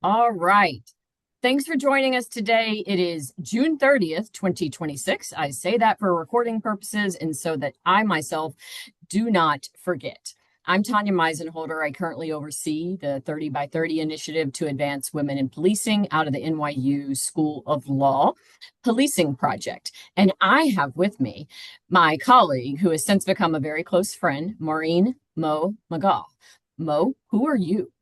All right. Thanks for joining us today. It is June 30th, 2026. I say that for recording purposes and so that I myself do not forget. I'm Tanya Meisenholder. I currently oversee the 30 by 30 initiative to advance women in policing out of the NYU School of Law Policing Project. And I have with me my colleague who has since become a very close friend, Maureen McGough. Mo, who are you?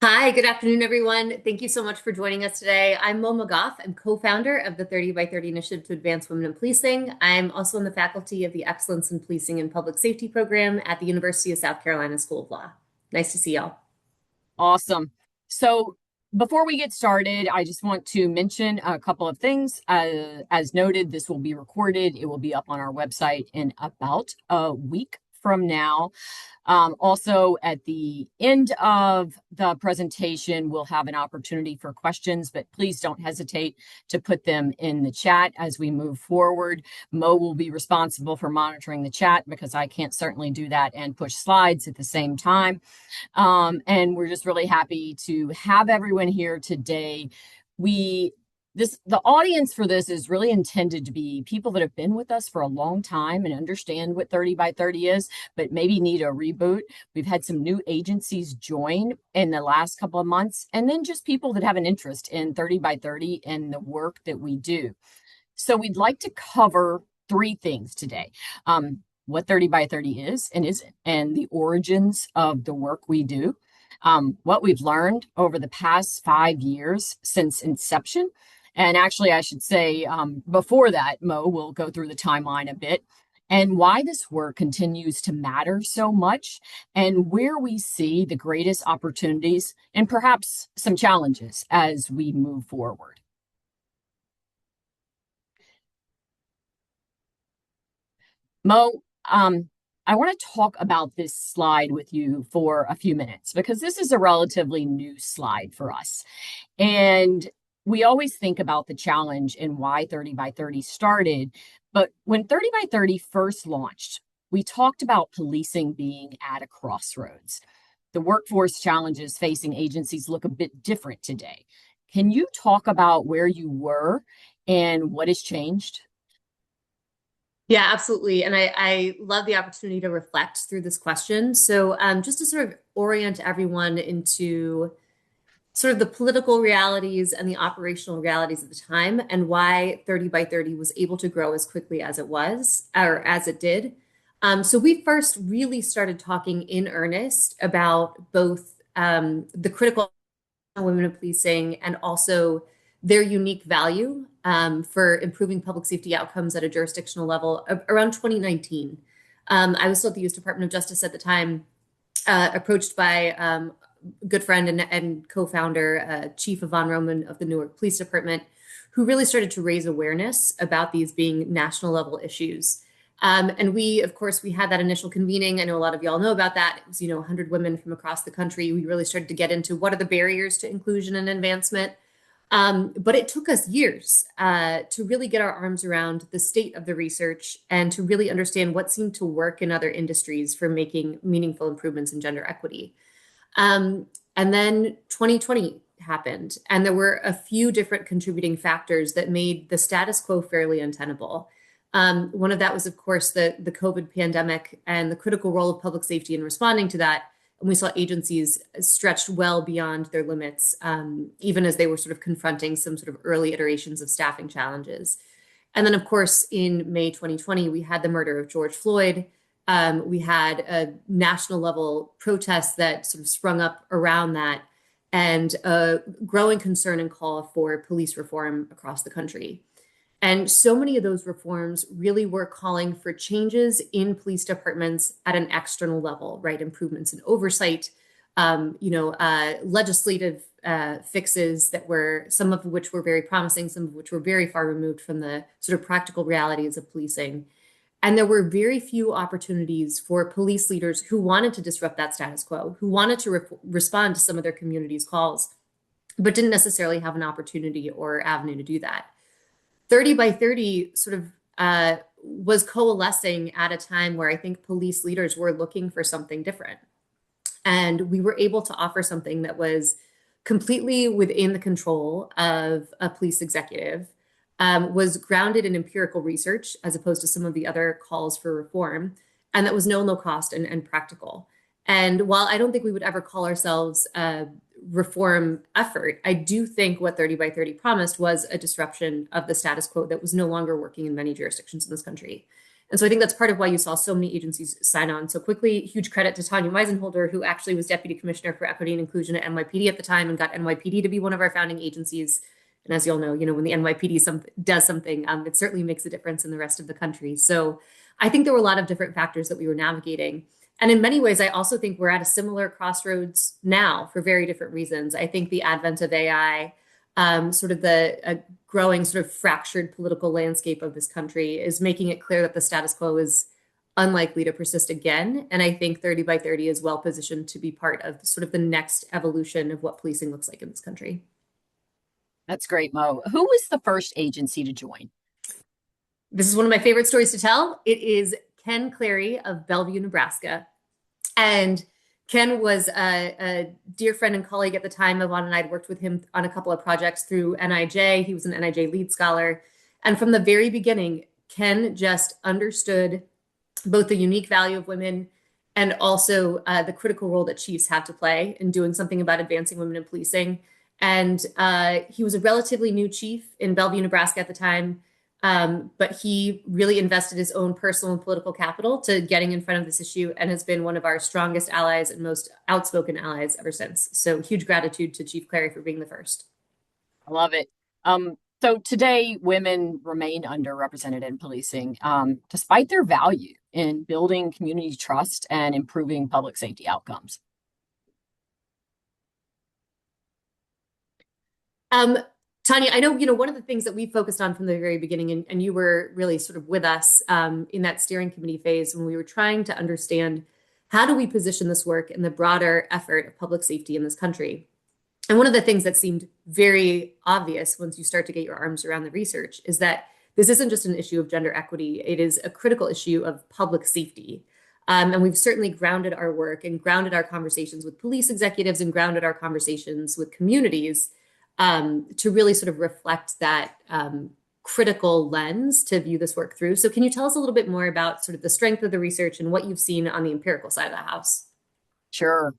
Hi, good afternoon, everyone. Thank you so much for joining us today. I'm Mo McGough. I'm co-founder of the 30 by 30 Initiative to Advance Women in Policing. I'm also on the faculty of the Excellence in Policing and Public Safety program at the University of South Carolina School of Law. Nice to see y'all. Awesome. So before we get started, I just want to mention a couple of things. As noted, this will be recorded. It will be up on our website in about a week from now. Also, at the end of the presentation, we'll have an opportunity for questions, but please don't hesitate to put them in the chat as we move forward. Mo will be responsible for monitoring the chat because I can't certainly do that and push slides at the same time. And we're just really happy to have everyone here today. The audience for this is really intended to be people that have been with us for a long time and understand what 30 by 30 is, but maybe need a reboot. We've had some new agencies join in the last couple of months, and then just people that have an interest in 30 by 30 and the work that we do. So we'd like to cover three things today. What 30 by 30 is and isn't, and the origins of the work we do, what we've learned over the past 5 years since inception. And actually, I should say before that, Mo will go through the timeline a bit and why this work continues to matter so much and where we see the greatest opportunities and perhaps some challenges as we move forward. Mo, I want to talk about this slide with you for a few minutes because this is a relatively new slide for us. And we always think about the challenge and why 30 by 30 started. But when 30 by 30 first launched, we talked about policing being at a crossroads. The workforce challenges facing agencies look a bit different today. Can you talk about where you were and what has changed? Yeah, absolutely. And I love the opportunity to reflect through this question. So just to sort of orient everyone into sort of the political realities and the operational realities at the time and why 30 by 30 was able to grow as quickly as it was or as it did. So we first really started talking in earnest about both the critical women in policing and also their unique value for improving public safety outcomes at a jurisdictional level around 2019. I was still at the U.S. Department of Justice at the time, approached by good friend and co-founder, Chief Yvonne Roman of the Newark Police Department, who really started to raise awareness about these being national level issues. And we, of course, we had that initial convening. I know a lot of y'all know about that. It was, 100 women from across the country. We really started to get into what are the barriers to inclusion and advancement. But it took us years to really get our arms around the state of the research and to really understand what seemed to work in other industries for making meaningful improvements in gender equity. And then 2020 happened, and there were a few different contributing factors that made the status quo fairly untenable. One of that was, of course, the COVID pandemic and the critical role of public safety in responding to that. And we saw agencies stretched well beyond their limits, even as they were sort of confronting some sort of early iterations of staffing challenges. And then, of course, in May 2020, we had the murder of George Floyd. We had a national level protest that sort of sprung up around that and a growing concern and call for police reform across the country. And so many of those reforms really were calling for changes in police departments at an external level, right? Improvements in oversight, legislative fixes that were, some of which were very promising, some of which were very far removed from the sort of practical realities of policing. And there were very few opportunities for police leaders who wanted to disrupt that status quo, who wanted to respond to some of their community's calls, but didn't necessarily have an opportunity or avenue to do that. 30 by 30 sort of was coalescing at a time where I think police leaders were looking for something different. And we were able to offer something that was completely within the control of a police executive, was grounded in empirical research as opposed to some of the other calls for reform, and that was no low cost and practical. And while I don't think we would ever call ourselves a reform effort, I do think what 30 by 30 promised was a disruption of the status quo that was no longer working in many jurisdictions in this country. And so I think that's part of why you saw so many agencies sign on so quickly. Huge credit to Tanya Meisenholder, who actually was Deputy Commissioner for Equity and Inclusion at NYPD at the time and got NYPD to be one of our founding agencies. And as you all know, when the NYPD does something, it certainly makes a difference in the rest of the country. So I think there were a lot of different factors that we were navigating. And in many ways, I also think we're at a similar crossroads now for very different reasons. I think the advent of AI, sort of the growing sort of fractured political landscape of this country is making it clear that the status quo is unlikely to persist again. And I think 30 by 30 is well positioned to be part of sort of the next evolution of what policing looks like in this country. That's great, Mo. Who was the first agency to join? This is one of my favorite stories to tell. It is Ken Clary of Bellevue, Nebraska. And Ken was a dear friend and colleague at the time. Yvonne and I had worked with him on a couple of projects through NIJ. He was an NIJ lead scholar. And from the very beginning, Ken just understood both the unique value of women and also the critical role that chiefs have to play in doing something about advancing women in policing. And he was a relatively new chief in Bellevue, Nebraska at the time. But he really invested his own personal and political capital to getting in front of this issue and has been one of our strongest allies and most outspoken allies ever since. So huge gratitude to Chief Clary for being the first. I love it. So today, women remain underrepresented in policing, despite their value in building community trust and improving public safety outcomes. Tanya, I know, one of the things that we focused on from the very beginning, and you were really sort of with us in that steering committee phase when we were trying to understand how do we position this work in the broader effort of public safety in this country. And one of the things that seemed very obvious once you start to get your arms around the research is that this isn't just an issue of gender equity, it is a critical issue of public safety. And we've certainly grounded our work and grounded our conversations with police executives and grounded our conversations with communities to really sort of reflect that critical lens to view this work through. So can you tell us a little bit more about sort of the strength of the research and what you've seen on the empirical side of the house? Sure.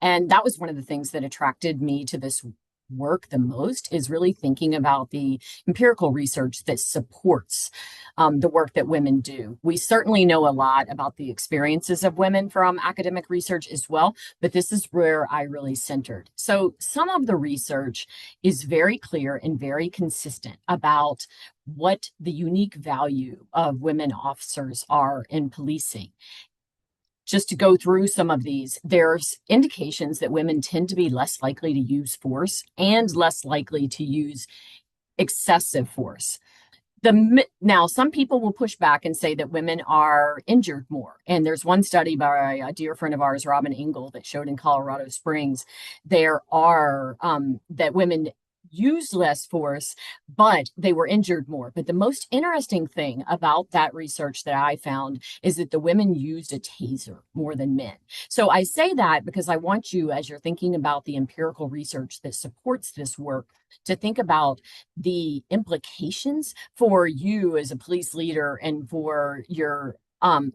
And that was one of the things that attracted me to this work the most, is really thinking about the empirical research that supports the work that women do. We certainly know a lot about the experiences of women from academic research as well, but this is where I really centered. So some of the research is very clear and very consistent about what the unique value of women officers are in policing. Just to go through some of these, there's indications that women tend to be less likely to use force and less likely to use excessive force. Now, some people will push back and say that women are injured more. And there's one study by a dear friend of ours, Robin Engel, that showed in Colorado Springs, that women used less force, but they were injured more. But the most interesting thing about that research that I found is that the women used a taser more than men. So I say that because I want you, as you're thinking about the empirical research that supports this work, to think about the implications for you as a police leader and for your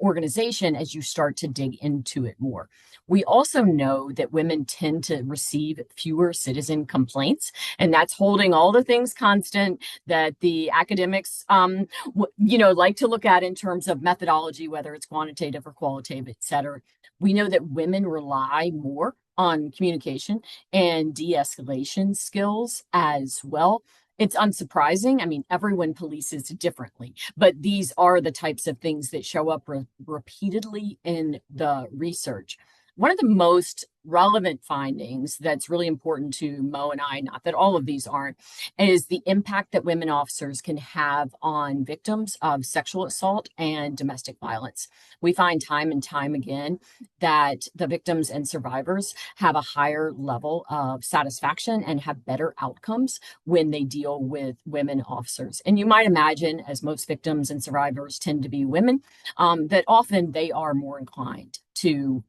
organization as you start to dig into it more. We also know that women tend to receive fewer citizen complaints, and that's holding all the things constant that the academics, like to look at in terms of methodology, whether it's quantitative or qualitative, et cetera. We know that women rely more on communication and de-escalation skills as well. It's unsurprising. I mean, everyone polices differently, but these are the types of things that show up repeatedly in the research. One of the most relevant findings that's really important to Mo and I, not that all of these aren't, is the impact that women officers can have on victims of sexual assault and domestic violence. We find time and time again that the victims and survivors have a higher level of satisfaction and have better outcomes when they deal with women officers. And you might imagine, as most victims and survivors tend to be women, that often they are more inclined to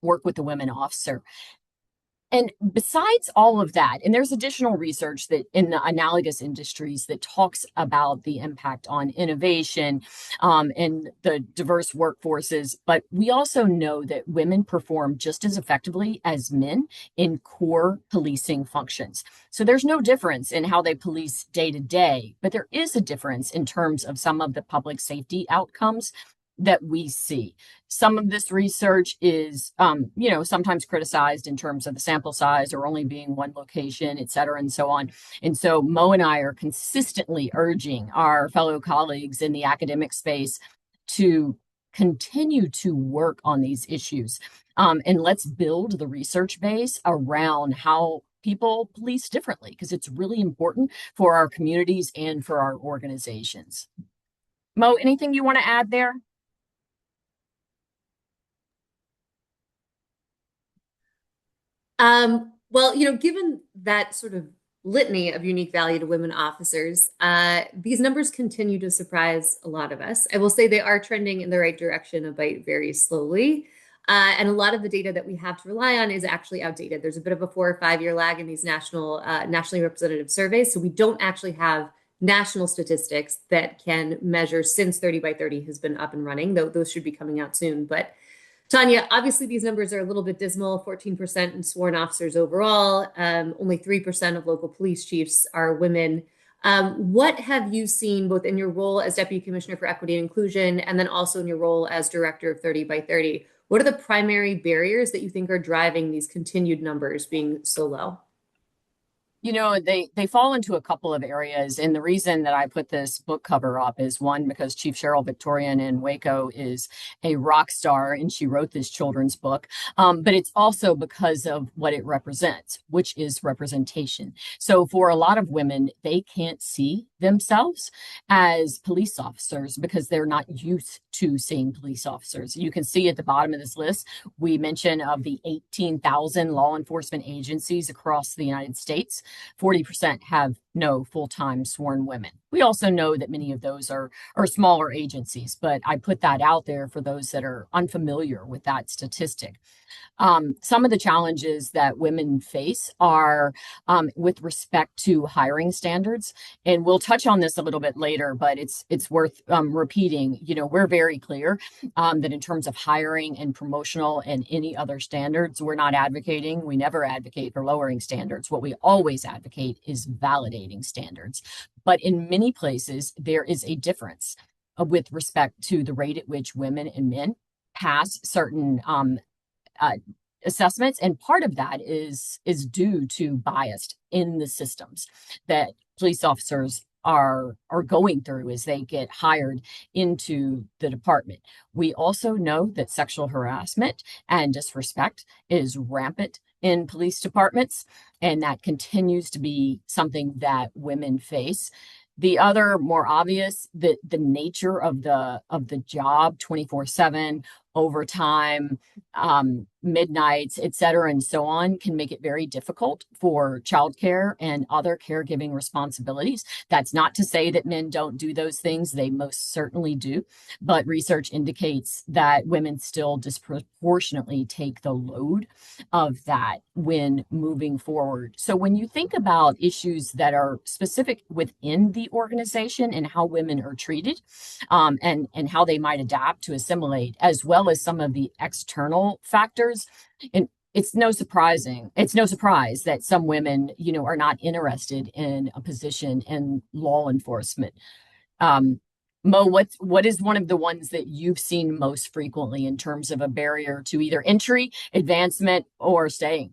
work with the women officer. And besides all of that, and there's additional research that in the analogous industries that talks about the impact on innovation and the diverse workforces, but we also know that women perform just as effectively as men in core policing functions. So there's no difference in how they police day to day, but there is a difference in terms of some of the public safety outcomes that we see. Some of this research is, sometimes criticized in terms of the sample size or only being one location, et cetera, and so on. And so Mo and I are consistently urging our fellow colleagues in the academic space to continue to work on these issues. And let's build the research base around how people police differently, because it's really important for our communities and for our organizations. Mo, anything you want to add there? Well, given that sort of litany of unique value to women officers, these numbers continue to surprise a lot of us. I will say they are trending in the right direction, albeit very slowly. And a lot of the data that we have to rely on is actually outdated. There's a bit of a 4 or 5 year lag in these nationally representative surveys. So we don't actually have national statistics that can measure since 30 by 30 has been up and running, though those should be coming out soon. But Tanya, obviously these numbers are a little bit dismal, 14% in sworn officers overall. Only 3% of local police chiefs are women. What have you seen both in your role as Deputy Commissioner for Equity and Inclusion and then also in your role as Director of 30 by 30? What are the primary barriers that you think are driving these continued numbers being so low? They fall into a couple of areas. And the reason that I put this book cover up is one, because Chief Cheryl Victorian in Waco is a rock star and she wrote this children's book. But it's also because of what it represents, which is representation. So for a lot of women, they can't see themselves as police officers because they're not used to seeing police officers. You can see at the bottom of this list, we mention of the 18,000 law enforcement agencies across the United States. 40% have no full-time sworn women. We also know that many of those are smaller agencies, but I put that out there for those that are unfamiliar with that statistic. Some of the challenges that women face are with respect to hiring standards, and we'll touch on this a little bit later, but it's worth repeating. We're very clear that in terms of hiring and promotional and any other standards, we're not advocating. We never advocate for lowering standards. What we always advocate is validating standards. But in many places, there is a difference with respect to the rate at which women and men pass certain assessments, and part of that is due to bias in the systems that police officers are going through as they get hired into the department. We also know that sexual harassment and disrespect is rampant in police departments, and that continues to be something that women face. The other more obvious, the nature of the job, 24/7, overtime, midnights, et cetera, and so on, can make it very difficult for childcare and other caregiving responsibilities. That's not to say that men don't do those things. They most certainly do. But research indicates that women still disproportionately take the load of that when moving forward. So when you think about issues that are specific within the organization and how women are treated, and how they might adapt to assimilate, as well as some of the external factors, and it's no surprise that some women, are not interested in a position in law enforcement. Mo, what is one of the ones that you've seen most frequently in terms of a barrier to either entry, advancement, or staying?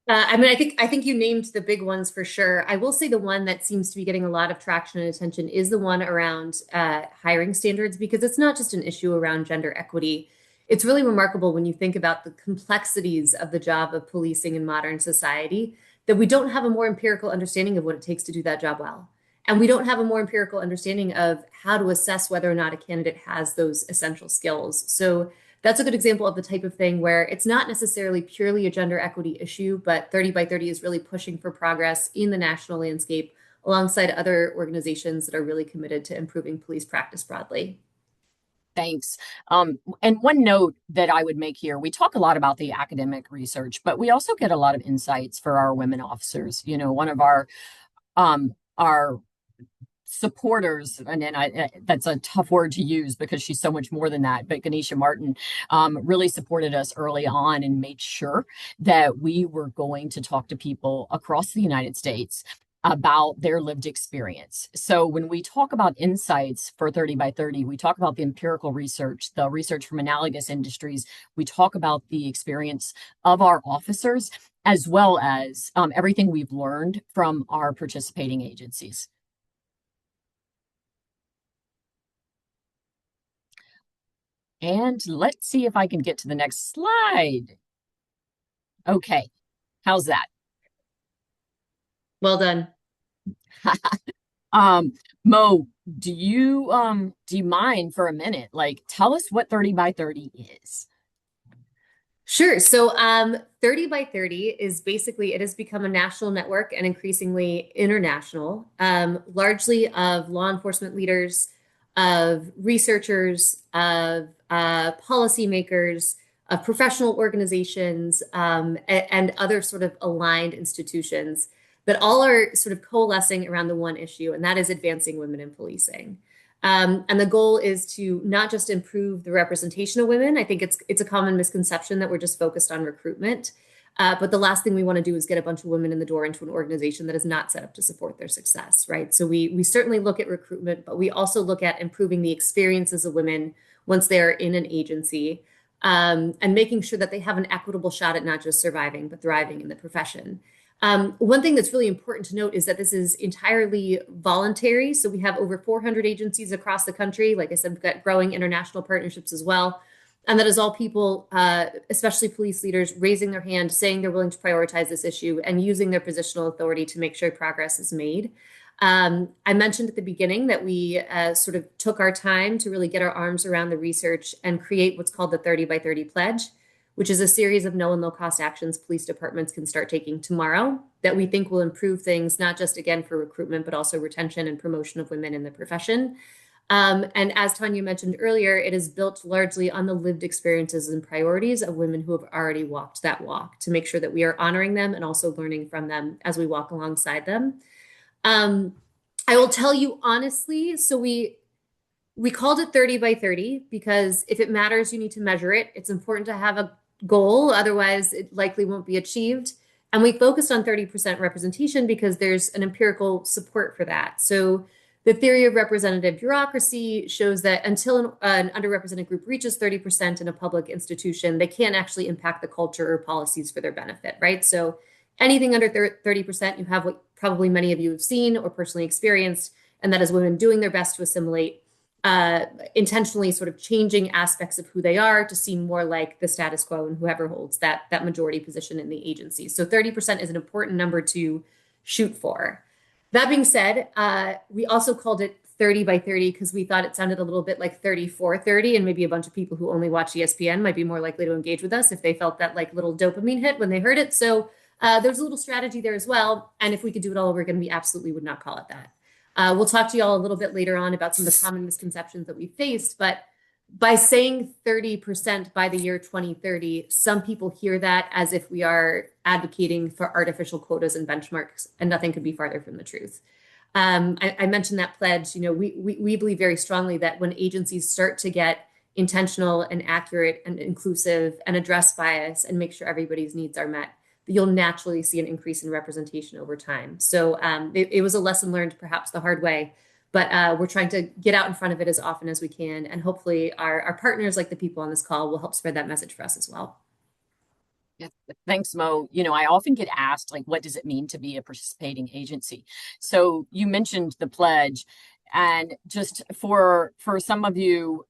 I think you named the big ones for sure. I will say the one that seems to be getting a lot of traction and attention is the one around hiring standards, because it's not just an issue around gender equity. It's really remarkable when you think about the complexities of the job of policing in modern society, that we don't have a more empirical understanding of what it takes to do that job well. And we don't have a more empirical understanding of how to assess whether or not a candidate has those essential skills. So that's a good example of the type of thing where it's not necessarily purely a gender equity issue, but 30 by 30 is really pushing for progress in the national landscape alongside other organizations that are really committed to improving police practice broadly. Thanks. And one note that I would make here, we talk a lot about the academic research, but we also get a lot of insights for our women officers. One of our supporters, and then that's a tough word to use because she's so much more than that, but Ganesha Martin really supported us early on and made sure that we were going to talk to people across the United States about their lived experience. So when we talk about insights for 30 by 30, we talk about the empirical research, the research from analogous industries. We talk about the experience of our officers, as well as everything we've learned from our participating agencies. And let's see if I can get to the next slide. Okay, how's that? Well done. Mo, do you mind for a minute? Like, tell us what 30 by 30 is. Sure. So 30 by 30 is basically, it has become a national network and increasingly international, largely of law enforcement leaders, of researchers, of policymakers, of professional organizations, and other sort of aligned institutions that all are sort of coalescing around the one issue, and that is advancing women in policing. And the goal is to not just improve the representation of women. I think it's a common misconception that we're just focused on recruitment. But the last thing we want to do is get a bunch of women in the door into an organization that is not set up to support their success, right? So we certainly look at recruitment, but we also look at improving the experiences of women once they're in an agency, and making sure that they have an equitable shot at not just surviving, but thriving in the profession. One thing that's really important to note is that this is entirely voluntary. So we have over 400 agencies across the country. Like I said, we've got growing international partnerships as well. And that is all people, especially police leaders, raising their hand, saying they're willing to prioritize this issue and using their positional authority to make sure progress is made. I mentioned at the beginning that we sort of took our time to really get our arms around the research and create what's called the 30 by 30 pledge, which is a series of no and low cost actions police departments can start taking tomorrow that we think will improve things, not just again for recruitment, but also retention and promotion of women in the profession. And as Tanya mentioned earlier, it is built largely on the lived experiences and priorities of women who have already walked that walk to make sure that we are honoring them and also learning from them as we walk alongside them. I will tell you honestly, so we called it 30 by 30 because if it matters, you need to measure it. It's important to have a goal, otherwise it likely won't be achieved. And we focused on 30% representation because there's an empirical support for that. So the theory of representative bureaucracy shows that until an underrepresented group reaches 30% in a public institution, they can't actually impact the culture or policies for their benefit, right? So anything under 30%, you have what probably many of you have seen or personally experienced, and that is women doing their best to assimilate, intentionally sort of changing aspects of who they are to seem more like the status quo and whoever holds that majority position in the agency. So 30% is an important number to shoot for. That being said, we also called it 30 by 30 because we thought it sounded a little bit like 3430, and maybe a bunch of people who only watch ESPN might be more likely to engage with us if they felt that like little dopamine hit when they heard it. So there's a little strategy there as well. And if we could do it all over again, we absolutely would not call it that. We'll talk to you all a little bit later on about some of the common misconceptions that we faced, but by saying 30% by the year 2030, some people hear that as if we are advocating for artificial quotas and benchmarks, and nothing could be farther from the truth. I mentioned that pledge. We believe very strongly that when agencies start to get intentional and accurate and inclusive and address bias and make sure everybody's needs are met, you'll naturally see an increase in representation over time. So it was a lesson learned perhaps the hard way, but we're trying to get out in front of it as often as we can. And hopefully our partners, like the people on this call, will help spread that message for us as well. Yeah, thanks, Mo. I often get asked, like, what does it mean to be a participating agency? So you mentioned the pledge, and just for some of you,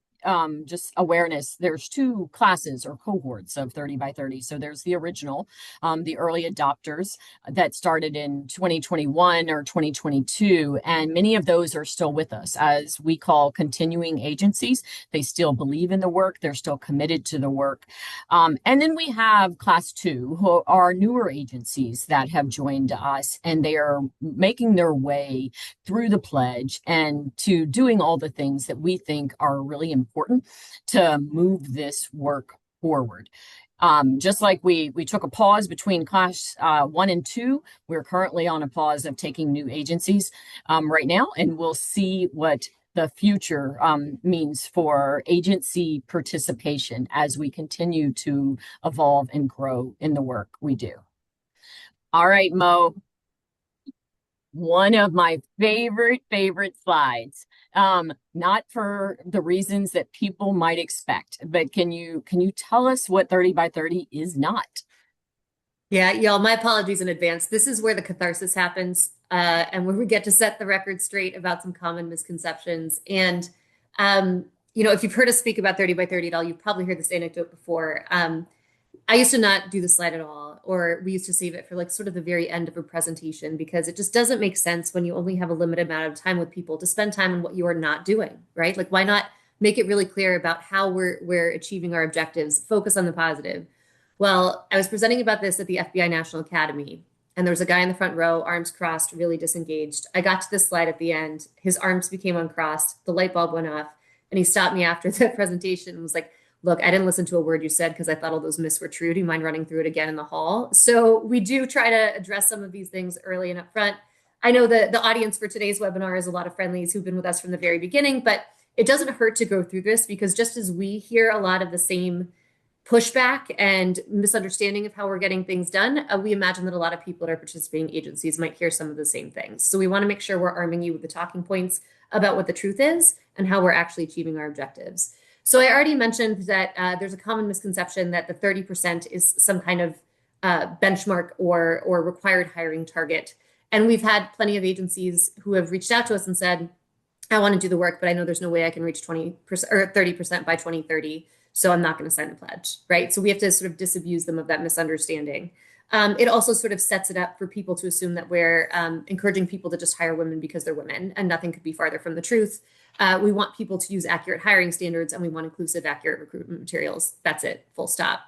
just awareness, there's two classes or cohorts of 30 by 30. So there's the original, the early adopters that started in 2021 or 2022. And many of those are still with us as we call continuing agencies. They still believe in the work. They're still committed to the work. And then we have class two, who are newer agencies that have joined us, and they are making their way through the pledge and to doing all the things that we think are really important important to move this work forward. Just like we took a pause between class 1 and 2, we're currently on a pause of taking new agencies right now, and we'll see what the future means for agency participation as we continue to evolve and grow in the work we do. All right, Mo, one of my favorite slides. Not for the reasons that people might expect, but can you tell us what 30 by 30 is not? Yeah, y'all, my apologies in advance. This is where the catharsis happens, and where we get to set the record straight about some common misconceptions. And, if you've heard us speak about 30 by 30 at all, you've probably heard this anecdote before. I used to not do the slide at all, or we used to save it for like sort of the very end of a presentation because it just doesn't make sense when you only have a limited amount of time with people to spend time on what you are not doing, right? Like, why not make it really clear about how we're achieving our objectives, focus on the positive. Well, I was presenting about this at the FBI National Academy, and there was a guy in the front row, arms crossed, really disengaged. I got to this slide at the end. His arms became uncrossed. The light bulb went off, and he stopped me after the presentation and was like, look, I didn't listen to a word you said because I thought all those myths were true. Do you mind running through it again in the hall? So we do try to address some of these things early and up front. I know that the audience for today's webinar is a lot of friendlies who've been with us from the very beginning, but it doesn't hurt to go through this because just as we hear a lot of the same pushback and misunderstanding of how we're getting things done, we imagine that a lot of people at our participating agencies might hear some of the same things. So we want to make sure we're arming you with the talking points about what the truth is and how we're actually achieving our objectives. So I already mentioned that there's a common misconception that the 30% is some kind of benchmark or required hiring target. And we've had plenty of agencies who have reached out to us and said, I want to do the work, but I know there's no way I can reach 20% or 30% by 2030. So I'm not going to sign the pledge, right? So we have to sort of disabuse them of that misunderstanding. It also sort of sets it up for people to assume that we're encouraging people to just hire women because they're women, and nothing could be farther from the truth. We want people to use accurate hiring standards, and we want inclusive, accurate recruitment materials. That's it, full stop.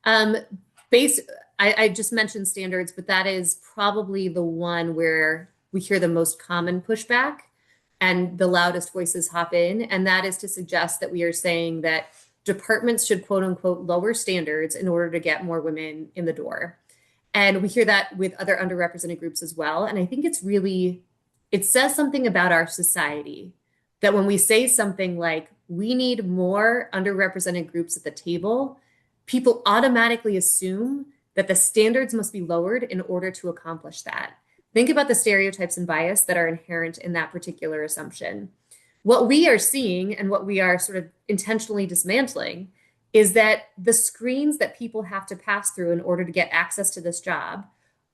I just mentioned standards, but that is probably the one where we hear the most common pushback and the loudest voices hop in, and that is to suggest that we are saying that departments should quote unquote lower standards in order to get more women in the door. And we hear that with other underrepresented groups as well. And I think it says something about our society that when we say something like, we need more underrepresented groups at the table, people automatically assume that the standards must be lowered in order to accomplish that. Think about the stereotypes and bias that are inherent in that particular assumption. What we are seeing and what we are sort of intentionally dismantling is that the screens that people have to pass through in order to get access to this job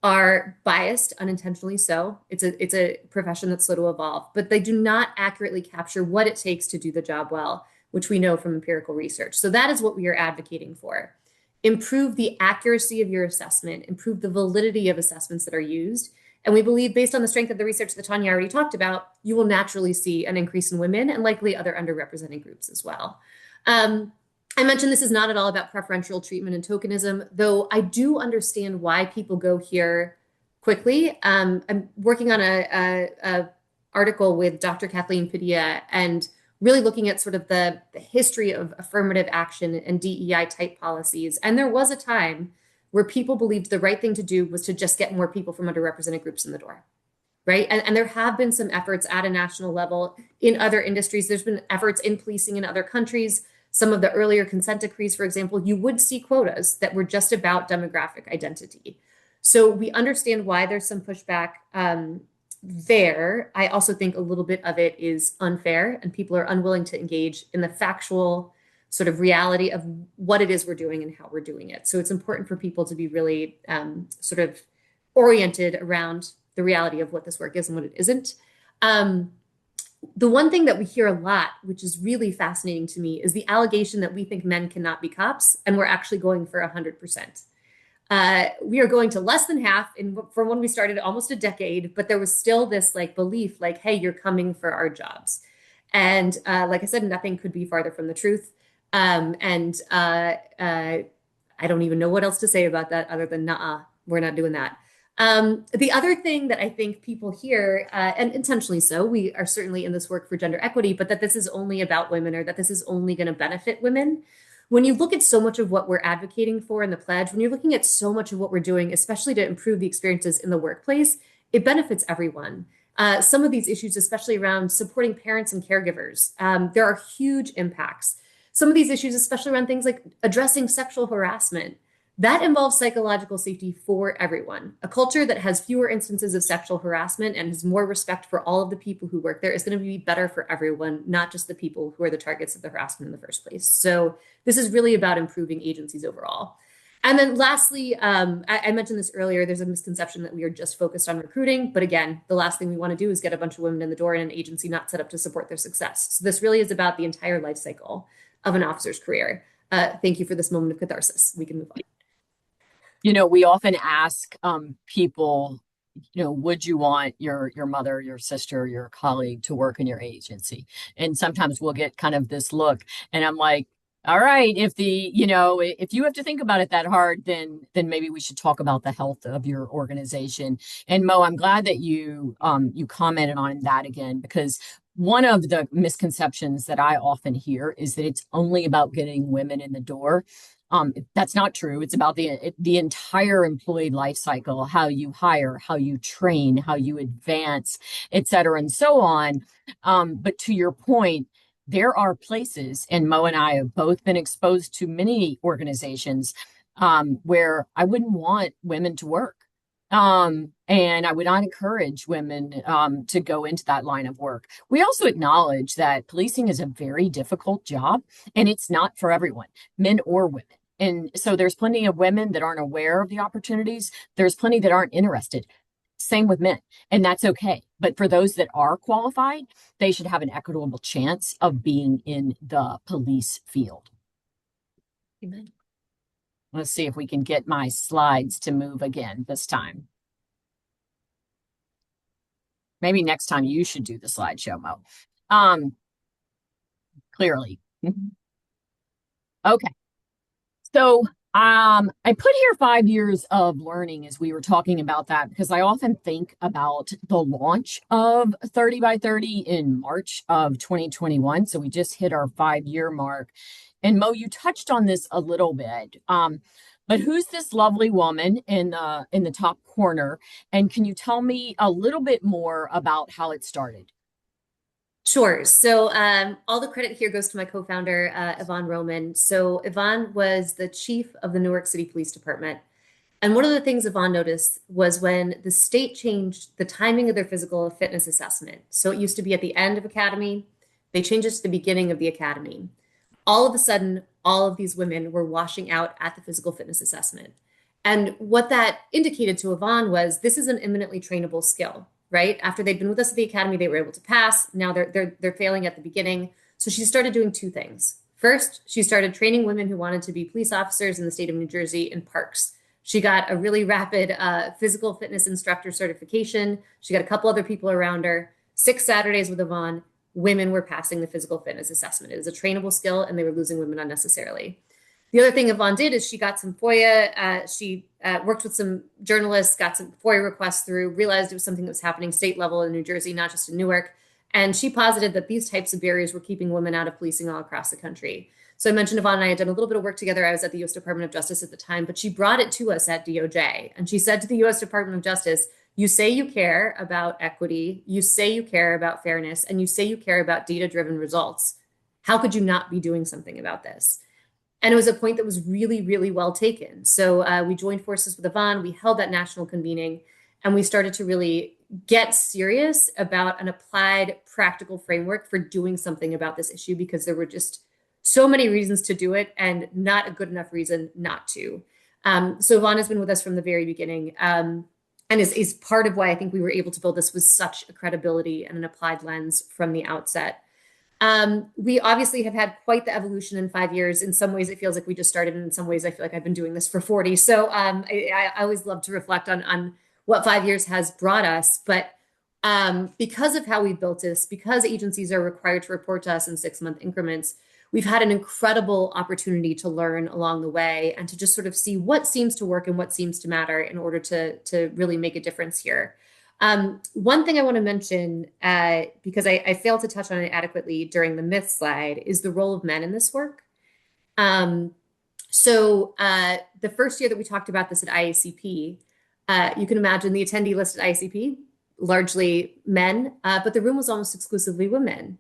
are biased, unintentionally so. It's a profession that's slow to evolve, but they do not accurately capture what it takes to do the job well, which we know from empirical research. So that is what we are advocating for. Improve the accuracy of your assessment, improve the validity of assessments that are used. And we believe, based on the strength of the research that Tanya already talked about, you will naturally see an increase in women and likely other underrepresented groups as well. I mentioned this is not at all about preferential treatment and tokenism, though I do understand why people go here quickly. I'm working on a article with Dr. Kathleen Padilla and really looking at sort of the history of affirmative action and DEI type policies. And there was a time where people believed the right thing to do was to just get more people from underrepresented groups in the door, right? And there have been some efforts at a national level in other industries. There's been efforts in policing in other countries. Some of the earlier consent decrees, for example, you would see quotas that were just about demographic identity. So we understand why there's some pushback there. I also think a little bit of it is unfair and people are unwilling to engage in the factual sort of reality of what it is we're doing and how we're doing it. So it's important for people to be really sort of oriented around the reality of what this work is and what it isn't. The one thing that we hear a lot, which is really fascinating to me, is the allegation that we think men cannot be cops, and we're actually going for 100%. We are going to less than half from when we started almost a decade, but there was still this like belief like, hey, you're coming for our jobs. And like I said, nothing could be farther from the truth. I don't even know what else to say about that other than, nah, we're not doing that. The other thing that I think people hear, and intentionally so, we are certainly in this work for gender equity, but that this is only about women or that this is only going to benefit women. When you look at so much of what we're advocating for in the pledge, when you're looking at so much of what we're doing, especially to improve the experiences in the workplace, it benefits everyone. Some of these issues, especially around supporting parents and caregivers, there are huge impacts. Some of these issues, especially around things like addressing sexual harassment, that involves psychological safety for everyone. A culture that has fewer instances of sexual harassment and has more respect for all of the people who work there is going to be better for everyone, not just the people who are the targets of the harassment in the first place. So this is really about improving agencies overall. And then lastly, I mentioned this earlier, there's a misconception that we are just focused on recruiting. But again, the last thing we want to do is get a bunch of women in the door in an agency not set up to support their success. So this really is about the entire life cycle of an officer's career. Thank you for this moment of catharsis. We can move on. We often ask people, would you want your mother, your sister, your colleague to work in your agency? And sometimes we'll get kind of this look, and I'm like, all right, if if you have to think about it that hard, then maybe we should talk about the health of your organization. And Mo, I'm glad that you commented on that again, because one of the misconceptions that I often hear is that it's only about getting women in the door. That's not true. It's about the entire employee life cycle, how you hire, how you train, how you advance, et cetera, and so on. But to your point, there are places, and Mo and I have both been exposed to many organizations where I wouldn't want women to work. And I would not encourage women to go into that line of work. We also acknowledge that policing is a very difficult job, and it's not for everyone, men or women. And so there's plenty of women that aren't aware of the opportunities. There's plenty that aren't interested. Same with men, and that's okay. But for those that are qualified, they should have an equitable chance of being in the police field. Amen. Let's see if we can get my slides to move again this time. Maybe next time you should do the slideshow, Mo. Clearly. Okay. So I put here 5 years of learning as we were talking about that, because I often think about the launch of 30 by 30 in March of 2021. So we just hit our 5-year mark. And Mo, you touched on this a little bit. But who's this lovely woman in the top corner? And can you tell me a little bit more about how it started? Sure. So all the credit here goes to my co-founder, Yvonne Roman. So Yvonne was the chief of the Newark City Police Department. And one of the things Yvonne noticed was when the state changed the timing of their physical fitness assessment. So it used to be at the end of academy. They changed it to the beginning of the academy. All of a sudden, all of these women were washing out at the physical fitness assessment. And what that indicated to Yvonne was this is an imminently trainable skill. Right after they'd been with us at the academy, they were able to pass. Now they're failing at the beginning. So she started doing two things. First, she started training women who wanted to be police officers in the state of New Jersey in parks. She got a really rapid physical fitness instructor certification. She got a couple other people around her. 6 Saturdays with Yvonne, women were passing the physical fitness assessment. It was a trainable skill, and they were losing women unnecessarily. The other thing Yvonne did is she got some FOIA. She worked with some journalists, got some FOIA requests through, realized it was something that was happening state level in New Jersey, not just in Newark. And she posited that these types of barriers were keeping women out of policing all across the country. So I mentioned Yvonne and I had done a little bit of work together. I was at the U.S. Department of Justice at the time, but she brought it to us at DOJ. And she said to the U.S. Department of Justice, you say you care about equity, you say you care about fairness, and you say you care about data-driven results. How could you not be doing something about this? And it was a point that was really, really well taken. So we joined forces with Yvonne. We held that national convening, and we started to really get serious about an applied practical framework for doing something about this issue, because there were just so many reasons to do it and not a good enough reason not to. So Yvonne has been with us from the very beginning, and is part of why I think we were able to build this with such a credibility and an applied lens from the outset. We obviously have had quite the evolution in 5 years. In some ways, it feels like we just started, and in some ways, I feel like I've been doing this for 40. So I always love to reflect on what 5 years has brought us. But because of how we built this, because agencies are required to report to us in 6-month increments, we've had an incredible opportunity to learn along the way and to just sort of see what seems to work and what seems to matter in order to really make a difference here. One thing I want to mention, because I failed to touch on it adequately during the myth slide, is the role of men in this work. The first year that we talked about this at IACP, you can imagine the attendee list at IACP, largely men, but the room was almost exclusively women.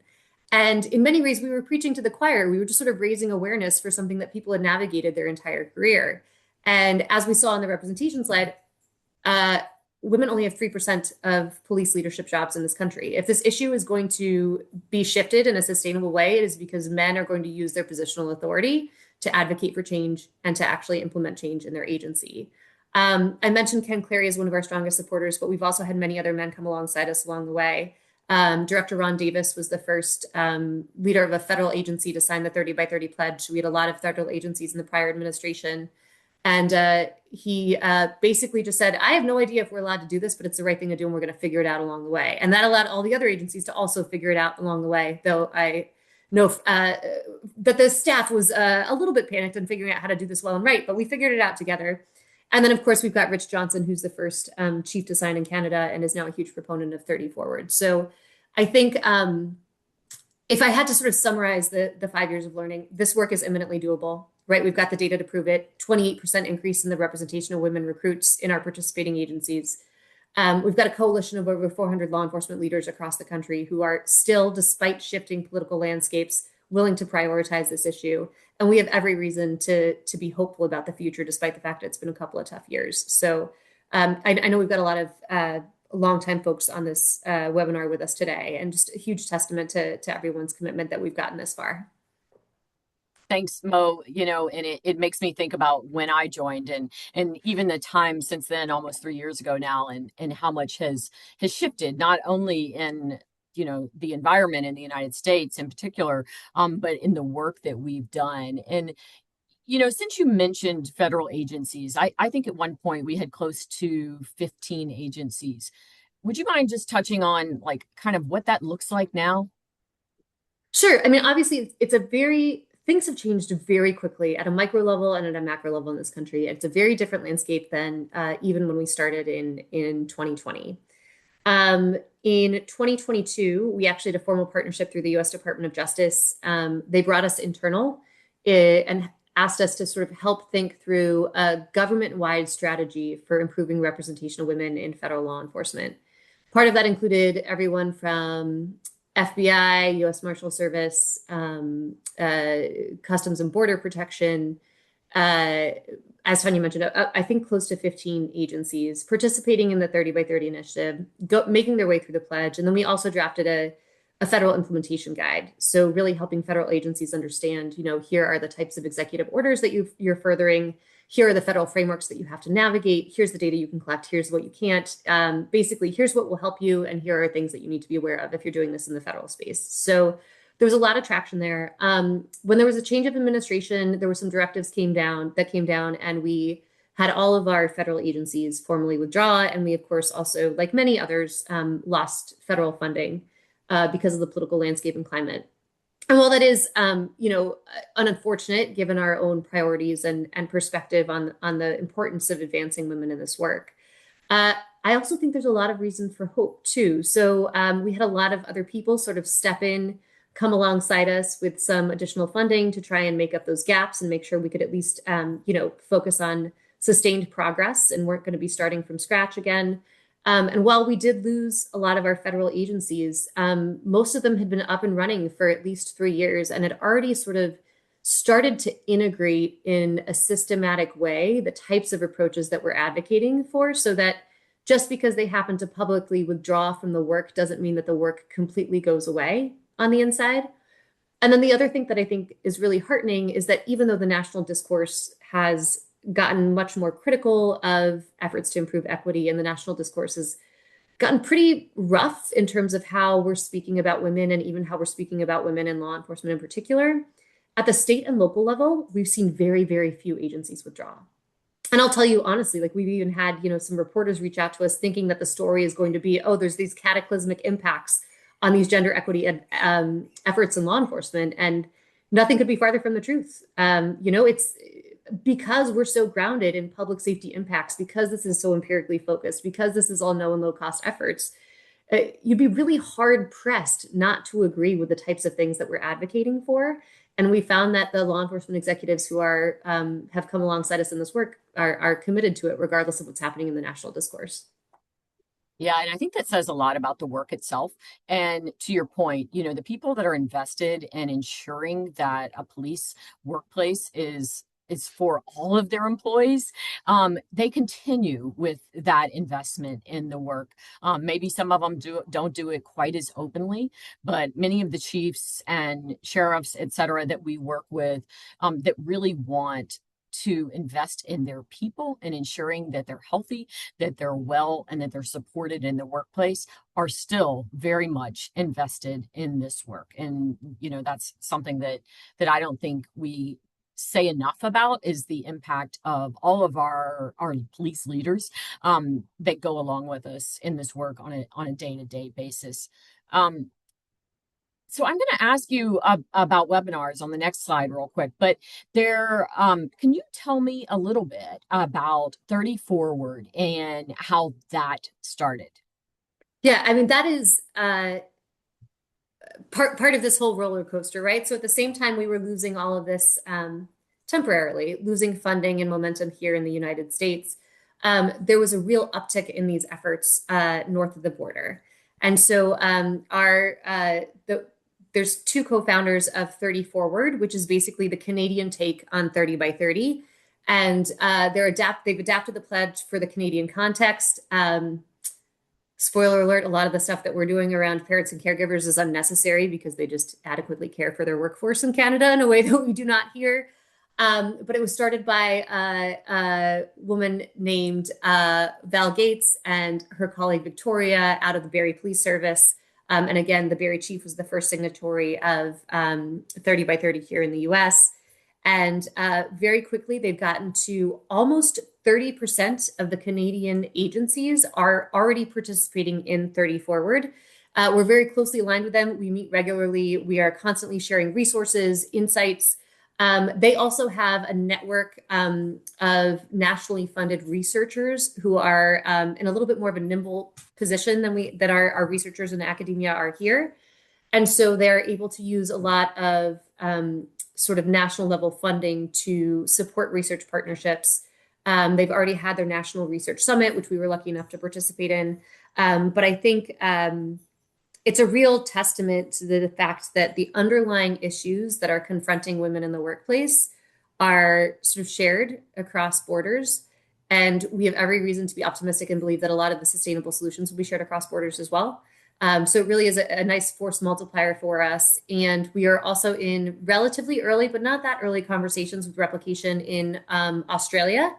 And in many ways, we were preaching to the choir. We were just sort of raising awareness for something that people had navigated their entire career. And as we saw in the representation slide, women only have 3% of police leadership jobs in this country. If this issue is going to be shifted in a sustainable way, it is because men are going to use their positional authority to advocate for change and to actually implement change in their agency. I mentioned Ken Clary as one of our strongest supporters, but we've also had many other men come alongside us along the way. Director Ron Davis was the first leader of a federal agency to sign the 30 by 30 pledge. We had a lot of federal agencies in the prior administration. And he basically just said, I have no idea if we're allowed to do this, but it's the right thing to do, and we're going to figure it out along the way. And that allowed all the other agencies to also figure it out along the way, though I know that the staff was a little bit panicked in figuring out how to do this well and right, but we figured it out together. And then, of course, we've got Rich Johnson, who's the first chief to sign in Canada and is now a huge proponent of 30 Forward. So I think if I had to sort of summarize the 5 years of learning, this work is eminently doable, right? We've got the data to prove it. 28% increase in the representation of women recruits in our participating agencies. We've got a coalition of over 400 law enforcement leaders across the country who are still, despite shifting political landscapes, willing to prioritize this issue. And we have every reason to be hopeful about the future, despite the fact that it's been a couple of tough years. So I know we've got a lot of longtime folks on this webinar with us today, and just a huge testament to everyone's commitment that we've gotten this far. Thanks, Mo. And it makes me think about when I joined and even the time since then, almost 3 years ago now, and how much has shifted, not only in the environment in the United States in particular, but in the work that we've done. And since you mentioned federal agencies, I think at one point we had close to 15 agencies. Would you mind just touching on like kind of what that looks like now? Sure. I mean, obviously, things have changed very quickly at a micro level and at a macro level in this country. It's a very different landscape than even when we started in 2020. In 2022, we actually had a formal partnership through the U.S. Department of Justice. They brought us internal and asked us to sort of help think through a government-wide strategy for improving representation of women in federal law enforcement. Part of that included everyone from FBI, U.S. Marshal Service, Customs and Border Protection, as Tanya mentioned, I think close to 15 agencies participating in the 30 by 30 initiative, making their way through the pledge. And then we also drafted a federal implementation guide. So really helping federal agencies understand, here are the types of executive orders that you're furthering. Here are the federal frameworks that you have to navigate. Here's the data you can collect. Here's what you can't. Basically, here's what will help you. And here are things that you need to be aware of if you're doing this in the federal space. So there was a lot of traction there. When there was a change of administration, there were some directives came down, and we had all of our federal agencies formally withdraw. And we, of course, also, like many others, lost federal funding because of the political landscape and climate. And while that is, unfortunate given our own priorities and perspective on the importance of advancing women in this work, I also think there's a lot of reason for hope too. So we had a lot of other people sort of step in, come alongside us with some additional funding to try and make up those gaps and make sure we could at least, focus on sustained progress and weren't going to be starting from scratch again. And while we did lose a lot of our federal agencies, most of them had been up and running for at least 3 years and had already sort of started to integrate in a systematic way the types of approaches that we're advocating for, so that just because they happen to publicly withdraw from the work doesn't mean that the work completely goes away on the inside. And then the other thing that I think is really heartening is that even though the national discourse has gotten much more critical of efforts to improve equity, and the national discourse has gotten pretty rough in terms of how we're speaking about women and even how we're speaking about women in law enforcement in particular, at the state and local level, we've seen very, very few agencies withdraw. And I'll tell you honestly, like we've even had, some reporters reach out to us thinking that the story is going to be, oh, there's these cataclysmic impacts on these gender equity efforts in law enforcement. And Nothing could be farther from the truth. It's because we're so grounded in public safety impacts, because this is so empirically focused, because this is all no and low cost efforts, you'd be really hard pressed not to agree with the types of things that we're advocating for. And we found that the law enforcement executives who are have come alongside us in this work are committed to it, regardless of what's happening in the national discourse. Yeah, and I think that says a lot about the work itself. And to your point, the people that are invested in ensuring that a police workplace is for all of their employees, they continue with that investment in the work. Maybe some of them don't do it quite as openly, but many of the chiefs and sheriffs, et cetera, that we work with, that really want to invest in their people and ensuring that they're healthy, that they're well, and that they're supported in the workplace, are still very much invested in this work. And that's something that I don't think we say enough about, is the impact of all of our police leaders that go along with us in this work on a day-to-day basis. So I'm going to ask you about webinars on the next slide real quick, but can you tell me a little bit about 30 Forward and how that started? Yeah, I mean, that is part of this whole roller coaster, right? So at the same time, we were losing all of this temporarily, losing funding and momentum here in the United States. There was a real uptick in these efforts north of the border. And so there's two co-founders of 30 Forward, which is basically the Canadian take on 30 by 30. And they've adapted the pledge for the Canadian context. Spoiler alert, a lot of the stuff that we're doing around parents and caregivers is unnecessary because they just adequately care for their workforce in Canada in a way that we do not here. But it was started by a woman named Val Gates and her colleague Victoria out of the Barrie Police Service. And again, the Barrie chief was the first signatory of 30 by 30 here in the US. And very quickly, they've gotten to almost 30% of the Canadian agencies are already participating in 30 Forward. We're very closely aligned with them. We meet regularly. We are constantly sharing resources, insights. They also have a network of nationally funded researchers who are in a little bit more of a nimble position than our researchers in academia are here. And so they're able to use a lot of sort of national level funding to support research partnerships. They've already had their National Research Summit, which we were lucky enough to participate in. But I think it's a real testament to the fact that the underlying issues that are confronting women in the workplace are sort of shared across borders. And we have every reason to be optimistic and believe that a lot of the sustainable solutions will be shared across borders as well. So it really is a nice force multiplier for us. And we are also in relatively early, but not that early conversations with replication in Australia.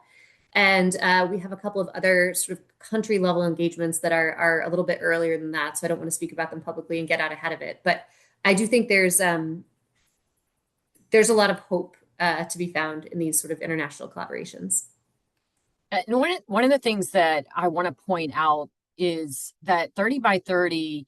And we have a couple of other sort of country level engagements that are a little bit earlier than that. So I don't want to speak about them publicly and get out ahead of it. But I do think there's a lot of hope to be found in these sort of international collaborations. And one of the things that I want to point out is that 30 by 30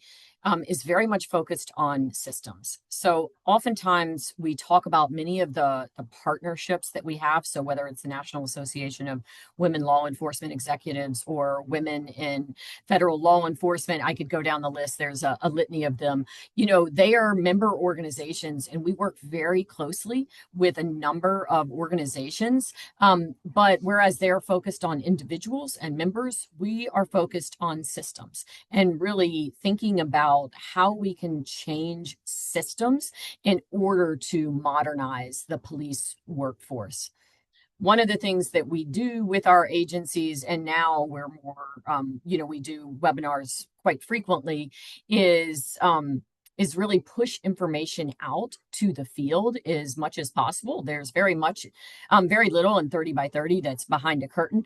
is very much focused on systems. So oftentimes we talk about many of the partnerships that we have. So whether it's the National Association of Women Law Enforcement Executives or Women in Federal Law Enforcement, I could go down the list. There's a litany of them. They are member organizations, and we work very closely with a number of organizations. But whereas they're focused on individuals and members, we are focused on systems and really thinking about how we can change systems in order to modernize the police workforce. One of the things that we do with our agencies, and now we're more, we do webinars quite frequently, is really push information out to the field as much as possible. There's very little in 30 by 30 that's behind a curtain.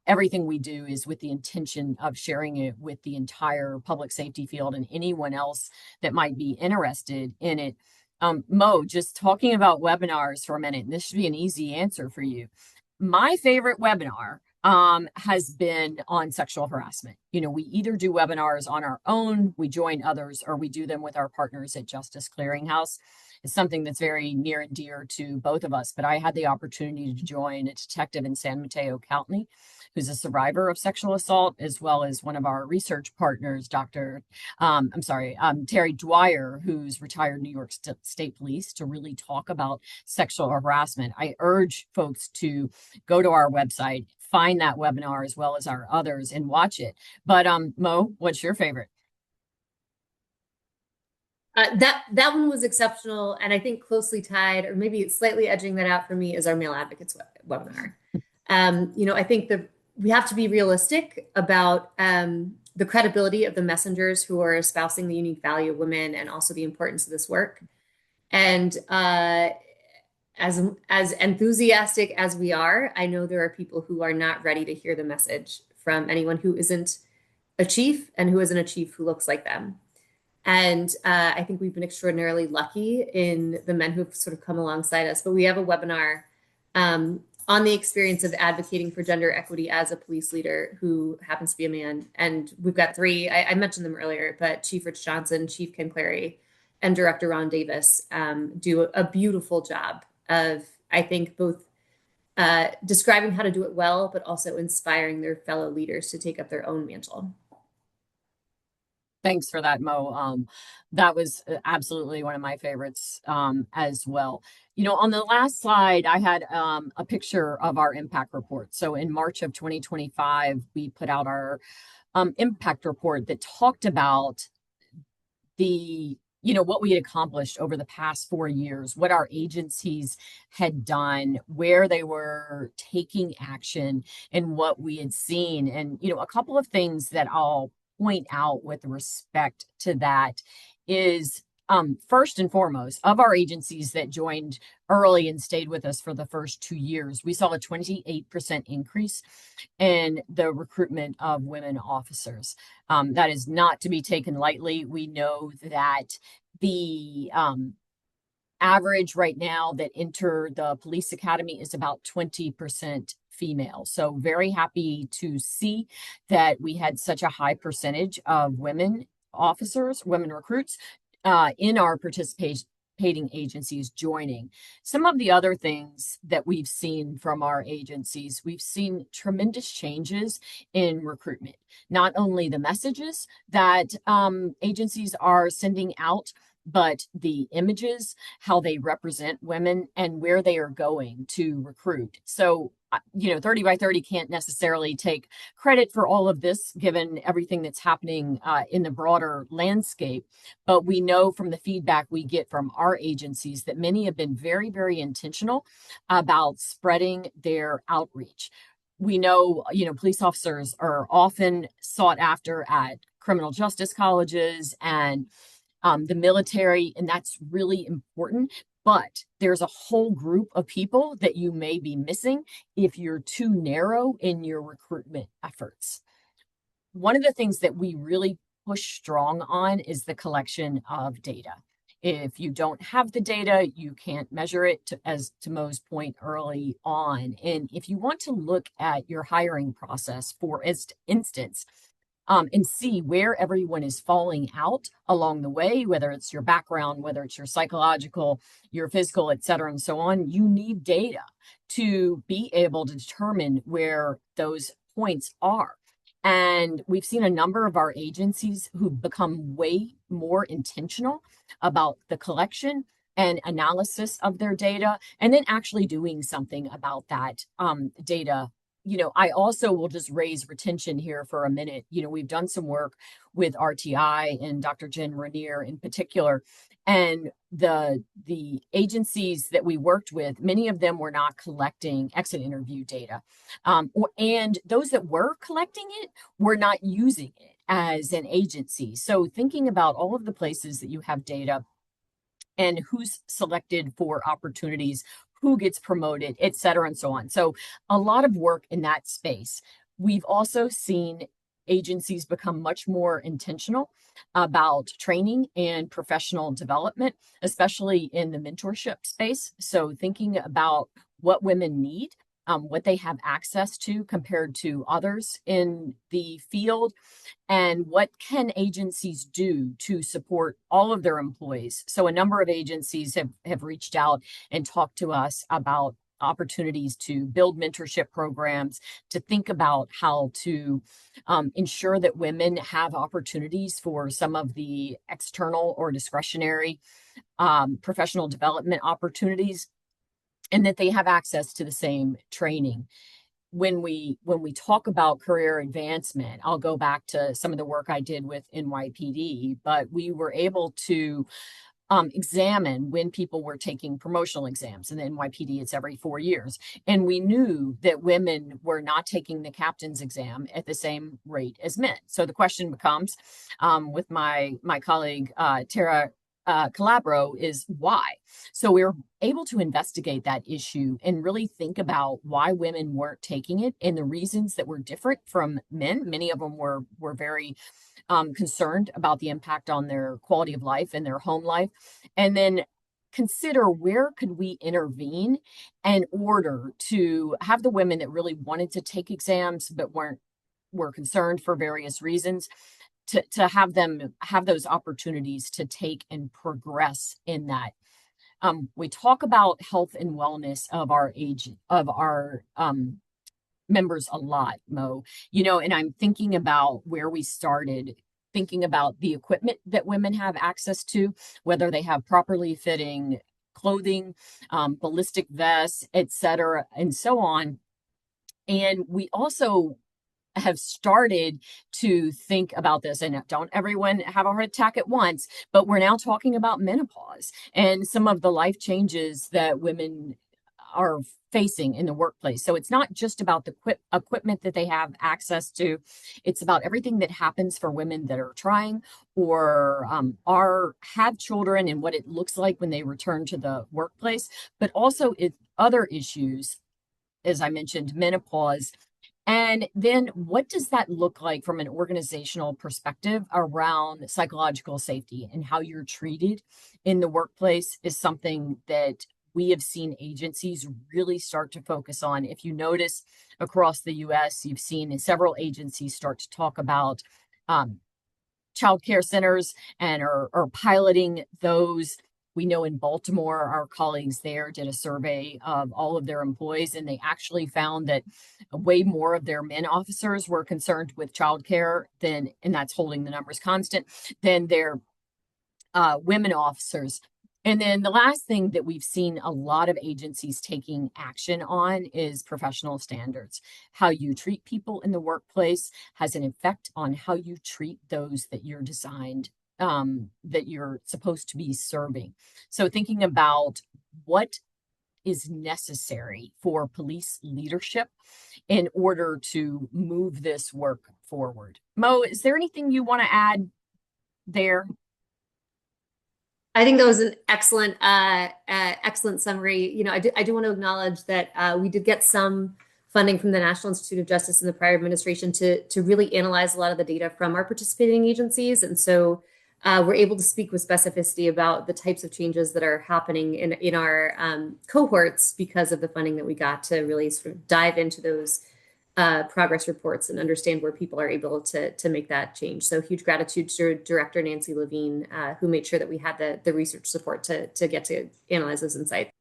Everything we do is with the intention of sharing it with the entire public safety field and anyone else that might be interested in it. Mo, just talking about webinars for a minute, and this should be an easy answer for you. My favorite webinar has been on sexual harassment. We either do webinars on our own, we join others, or we do them with our partners at Justice Clearinghouse. is something that's very near and dear to both of us. But I had the opportunity to join a detective in San Mateo County who's a survivor of sexual assault, as well as one of our research partners, Terry Dwyer, who's retired New York State Police, to really talk about sexual harassment. I urge folks to go to our website, find that webinar as well as our others, and watch it. But Mo, what's your favorite? That one was exceptional, and I think closely tied, or maybe slightly edging that out for me, is our male advocates webinar. I think we have to be realistic about the credibility of the messengers who are espousing the unique value of women and also the importance of this work. And as enthusiastic as we are, I know there are people who are not ready to hear the message from anyone who isn't a chief and who isn't a chief who looks like them. And I think we've been extraordinarily lucky in the men who've sort of come alongside us. But we have a webinar on the experience of advocating for gender equity as a police leader who happens to be a man. And we've got three, I mentioned them earlier, but Chief Rich Johnson, Chief Ken Clary, and Director Ron Davis do a beautiful job of, I think, both describing how to do it well, but also inspiring their fellow leaders to take up their own mantle. Thanks for that, Mo. That was absolutely one of my favorites as well. On the last slide, I had a picture of our impact report. So in March of 2025, we put out our impact report that talked about what we had accomplished over the past 4 years, what our agencies had done, where they were taking action, and what we had seen. And, a couple of things that I'll point out with respect to that is first and foremost, of our agencies that joined early and stayed with us for the first 2 years, we saw a 28% increase in the recruitment of women officers. That is not to be taken lightly. We know that the average right now that enter the police academy is about 20% female. So very happy to see that we had such a high percentage of women officers, women recruits in our participating agencies joining. Some of the other things that we've seen from our agencies, we've seen tremendous changes in recruitment. Not only the messages that agencies are sending out, but the images, how they represent women, and where they are going to recruit. So, 30 by 30 can't necessarily take credit for all of this, given everything that's happening in the broader landscape. But we know from the feedback we get from our agencies that many have been very, very intentional about spreading their outreach. We know, police officers are often sought after at criminal justice colleges and the military, and that's really important. But there's a whole group of people that you may be missing if you're too narrow in your recruitment efforts. One of the things that we really push strong on is the collection of data. If you don't have the data, you can't measure it, as to Mo's point early on. And if you want to look at your hiring process, for instance, and see where everyone is falling out along the way, whether it's your background, whether it's your psychological, your physical, et cetera, and so on, you need data to be able to determine where those points are. And we've seen a number of our agencies who've become way more intentional about the collection and analysis of their data, and then actually doing something about that data. I also will just raise retention here for a minute. We've done some work with RTI and Dr. Jen Rainier in particular, and the agencies that we worked with, many of them were not collecting exit interview data. And those that were collecting it were not using it as an agency. So thinking about all of the places that you have data and who's selected for opportunities, who gets promoted, et cetera, and so on. So a lot of work in that space. We've also seen agencies become much more intentional about training and professional development, especially in the mentorship space. So thinking about what women need what they have access to compared to others in the field, and what can agencies do to support all of their employees. So a number of agencies have reached out and talked to us about opportunities to build mentorship programs, to think about how to ensure that women have opportunities for some of the external or discretionary professional development opportunities, and that they have access to the same training. When we talk about career advancement, I'll go back to some of the work I did with NYPD, but we were able to examine when people were taking promotional exams. In the NYPD, it's every 4 years. And we knew that women were not taking the captain's exam at the same rate as men. So the question becomes, with my colleague, Tara Calabro, is why? So we were able to investigate that issue and really think about why women weren't taking it and the reasons that were different from men. Many of them were very concerned about the impact on their quality of life and their home life, and then consider where could we intervene in order to have the women that really wanted to take exams but were concerned for various reasons, to have them have those opportunities to take and progress in that. We talk about health and wellness of our members a lot, Mo, and I'm thinking about where we started, thinking about the equipment that women have access to, whether they have properly fitting clothing, ballistic vests, etc., and so on. And we also have started to think about this, and don't everyone have a heart attack at once, but we're now talking about menopause and some of the life changes that women are facing in the workplace. So it's not just about the equipment that they have access to. It's about everything that happens for women that are trying or have children and what it looks like when they return to the workplace, but also other issues, as I mentioned, menopause. And then what does that look like from an organizational perspective around psychological safety, and how you're treated in the workplace is something that we have seen agencies really start to focus on. If you notice across the US, you've seen several agencies start to talk about child care centers and are piloting those. We know in Baltimore, our colleagues there did a survey of all of their employees, and they actually found that way more of their men officers were concerned with childcare and that's holding the numbers constant, than their women officers. And then the last thing that we've seen a lot of agencies taking action on is professional standards. How you treat people in the workplace has an effect on how you treat those that you're designed, that you're supposed to be serving. So thinking about what is necessary for police leadership in order to move this work forward. Mo, is there anything you want to add there? I think that was an excellent summary. I do want to acknowledge that we did get some funding from the National Institute of Justice in the prior administration to really analyze a lot of the data from our participating agencies, and so we're able to speak with specificity about the types of changes that are happening in our cohorts because of the funding that we got to really sort of dive into those progress reports and understand where people are able to make that change. So huge gratitude to Director Nancy Levine, who made sure that we had the research support to get to analyze those insights.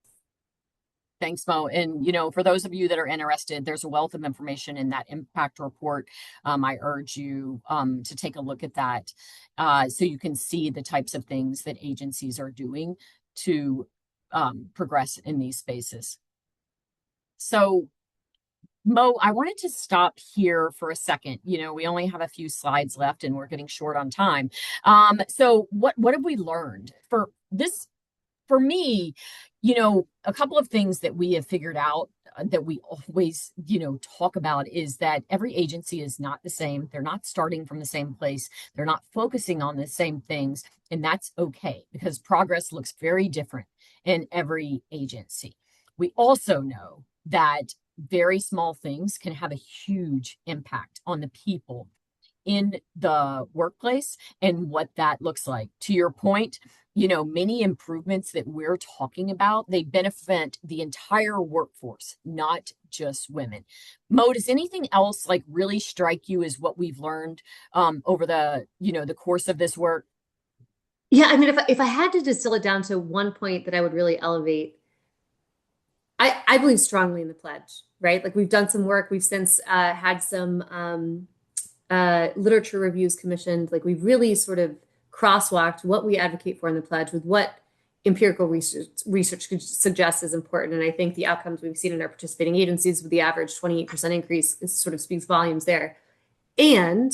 Thanks, Mo. And, for those of you that are interested, there's a wealth of information in that impact report. I urge you to take a look at that so you can see the types of things that agencies are doing to progress in these spaces. So, Mo, I wanted to stop here for a second. We only have a few slides left and we're getting short on time. So what have we learned for this? For me, a couple of things that we have figured out that we always, talk about is that every agency is not the same. They're not starting from the same place. They're not focusing on the same things. And that's okay, because progress looks very different in every agency. We also know that very small things can have a huge impact on the people in the workplace and what that looks like. To your point, many improvements that we're talking about, they benefit the entire workforce, not just women. Mo, does anything else like really strike you as what we've learned over the course of this work? Yeah, I mean, if I had to distill it down to one point that I would really elevate, I believe strongly in the pledge, right? Like we've done some work, we've since had some literature reviews commissioned. Like we've really sort of crosswalked what we advocate for in the pledge with what empirical research suggests is important. And I think the outcomes we've seen in our participating agencies with the average 28% increase sort of speaks volumes there. And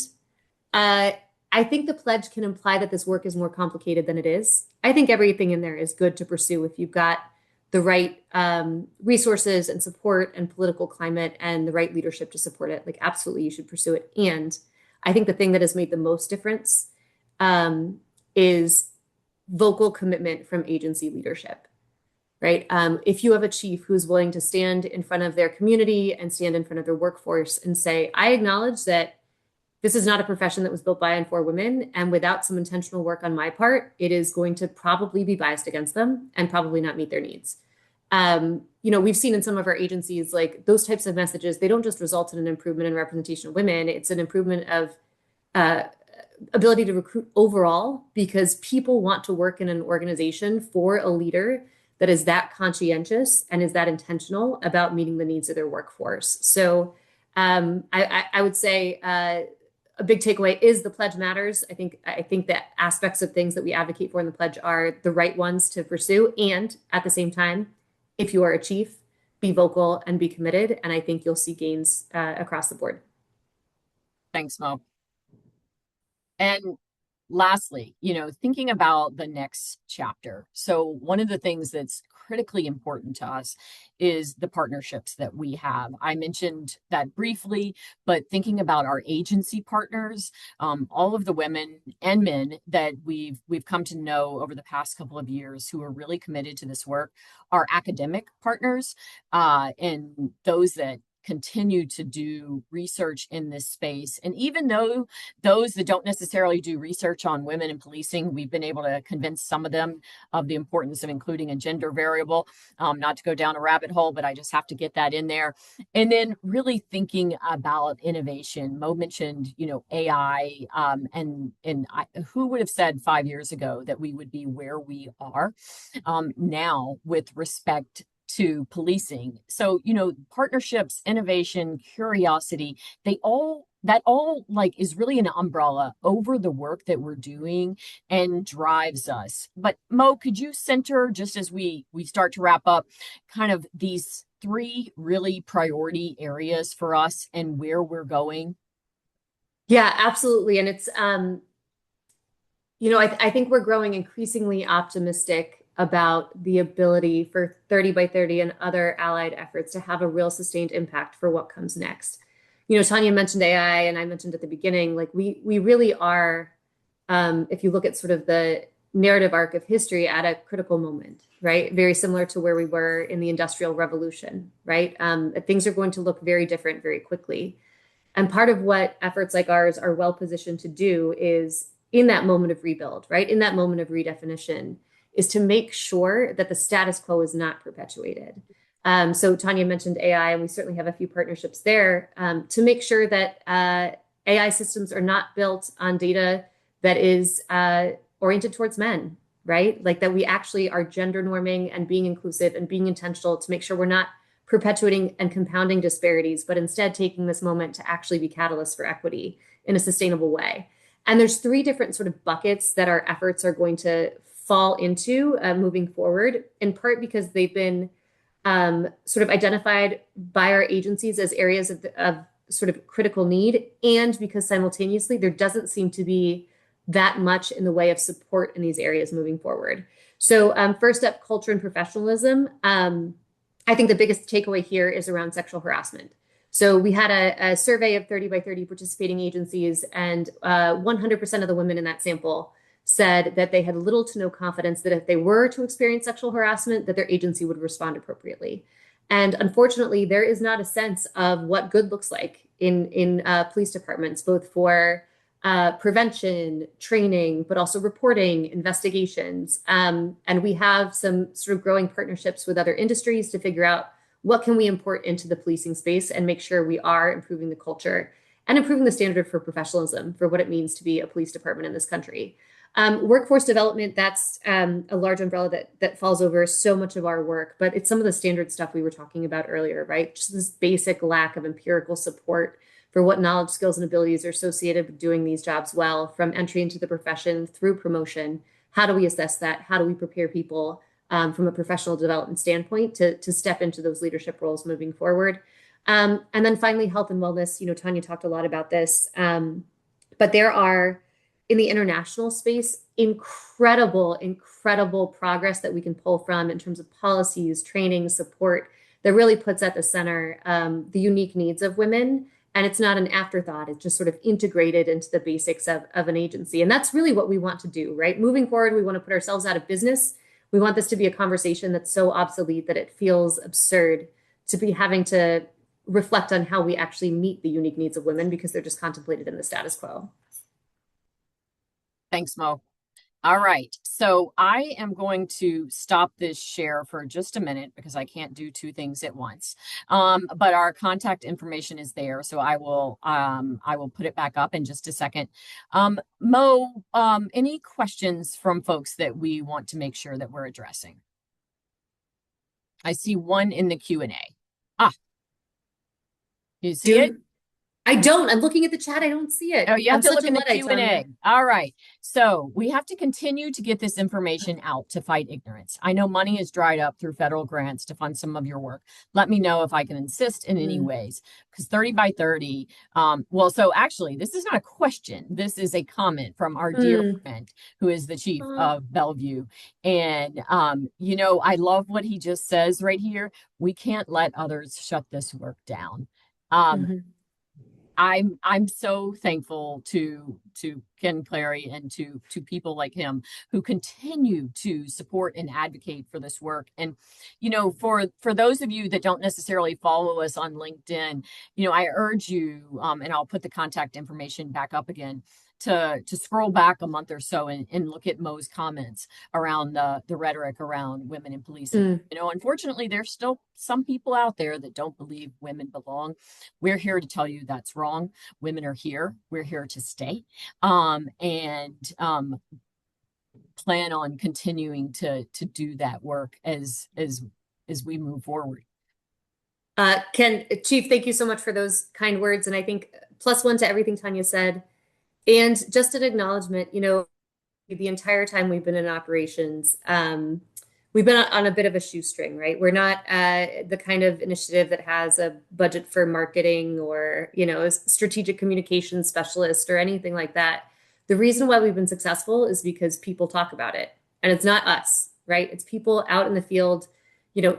I think the pledge can imply that this work is more complicated than it is. I think everything in there is good to pursue if you've got the right resources and support and political climate and the right leadership to support it. Like, absolutely, you should pursue it. And I think the thing that has made the most difference is vocal commitment from agency leadership, right? If you have a chief who's willing to stand in front of their community and stand in front of their workforce and say, I acknowledge that this is not a profession that was built by and for women, and without some intentional work on my part, it is going to probably be biased against them and probably not meet their needs. We've seen in some of our agencies, like those types of messages, they don't just result in an improvement in representation of women, it's an improvement of ability to recruit overall, because people want to work in an organization for a leader that is that conscientious and is that intentional about meeting the needs of their workforce. So I would say a big takeaway is the pledge matters. I think that aspects of things that we advocate for in the pledge are the right ones to pursue. And at the same time, if you are a chief, be vocal and be committed. And I think you'll see gains across the board. Thanks, Mo. And lastly, thinking about the next chapter. So one of the things that's critically important to us is the partnerships that we have. I mentioned that briefly, but thinking about our agency partners, all of the women and men that we've come to know over the past couple of years who are really committed to this work, our academic partners, and those that continue to do research in this space. And even though those that don't necessarily do research on women in policing, we've been able to convince some of them of the importance of including a gender variable, not to go down a rabbit hole, but I just have to get that in there. And then really thinking about innovation. Mo mentioned, AI, and who would have said 5 years ago that we would be where we are now with respect to policing. So, partnerships, innovation, curiosity, that all like is really an umbrella over the work that we're doing and drives us. But Mo, could you center, just as we start to wrap up, kind of these 3 really priority areas for us and where we're going? Yeah, absolutely. And it's, I think we're growing increasingly optimistic about the ability for 30 by 30 and other allied efforts to have a real sustained impact for what comes next. Tanya mentioned AI, and I mentioned at the beginning, like we really are, if you look at sort of the narrative arc of history, at a critical moment, right? Very similar to where we were in the Industrial Revolution, right? Things are going to look very different very quickly. And part of what efforts like ours are well positioned to do is in that moment of rebuild, right? In that moment of redefinition, is to make sure that the status quo is not perpetuated. So Tanya mentioned AI, and we certainly have a few partnerships there to make sure that AI systems are not built on data that is oriented towards men, right? Like that we actually are gender norming and being inclusive and being intentional to make sure we're not perpetuating and compounding disparities, but instead taking this moment to actually be catalysts for equity in a sustainable way. And there's 3 different sort of buckets that our efforts are going to fall into moving forward, in part because they've been sort of identified by our agencies as areas of sort of critical need, and because simultaneously there doesn't seem to be that much in the way of support in these areas moving forward. So first up, culture and professionalism. I think the biggest takeaway here is around sexual harassment. So we had a survey of 30 by 30 participating agencies, and 100% of the women in that sample said that they had little to no confidence that if they were to experience sexual harassment, that their agency would respond appropriately. And unfortunately, there is not a sense of what good looks like in police departments, both for prevention, training, but also reporting, investigations. And we have some sort of growing partnerships with other industries to figure out what can we import into the policing space and make sure we are improving the culture and improving the standard for professionalism for what it means to be a police department in this country. Workforce development, that's a large umbrella that falls over so much of our work, but it's some of the standard stuff we were talking about earlier, right? Just this basic lack of empirical support for what knowledge, skills, and abilities are associated with doing these jobs well, from entry into the profession through promotion. How do we assess that? How do we prepare people from a professional development standpoint to step into those leadership roles moving forward? And then finally, health and wellness. You know, Tanya talked a lot about this, but there are, in the international space, incredible progress that we can pull from in terms of policies, training, support that really puts at the center the unique needs of women. And it's not an afterthought. It's just sort of integrated into the basics of an agency. And that's really what we want to do, right? Moving forward, we want to put ourselves out of business. We want this to be a conversation that's so obsolete that it feels absurd to be having to reflect on how we actually meet the unique needs of women because they're just contemplated in the status quo. Thanks, Mo. All right, so I am going to stop this share for just a minute because I can't do two things at once. But our contact information is there, so I will put it back up in just a second. Mo, any questions from folks that we want to make sure that we're addressing? I see one in the Q&A. You see it? I don't. I'm looking at the chat. I don't see it. Oh, you have I'm to look such a in the Luddite, Q&A. Tanya. All right. So we have to continue to get this information out to fight ignorance. I know money is dried up through federal grants to fund some of your work. Let me know if I can assist in any ways. Because 30 by 30, well, so actually, this is not a question. This is a comment from our dear friend who is the chief of Bellevue. And, you know, I love what he just says right here. We can't let others shut this work down. I'm so thankful to Ken Clary and to people like him who continue to support and advocate for this work. And you know, for those of you that don't necessarily follow us on LinkedIn, you know, I urge you, and I'll put the contact information back up again, to scroll back a month or so and look at Mo's comments around the rhetoric around women in policing. You know, unfortunately, there's still some people out there that don't believe women belong. We're here to tell you that's wrong. Women are here. We're here to stay. And plan on continuing to do that work as we move forward. Chief, thank you so much for those kind words. And I think +1 to everything Tanya said. And just an acknowledgement, you know, the entire time we've been in operations, we've been on a bit of a shoestring, right? We're not the kind of initiative that has a budget for marketing or, you know, a strategic communications specialist or anything like that. The reason why we've been successful is because people talk about it. And it's not us, right? It's people out in the field. You know,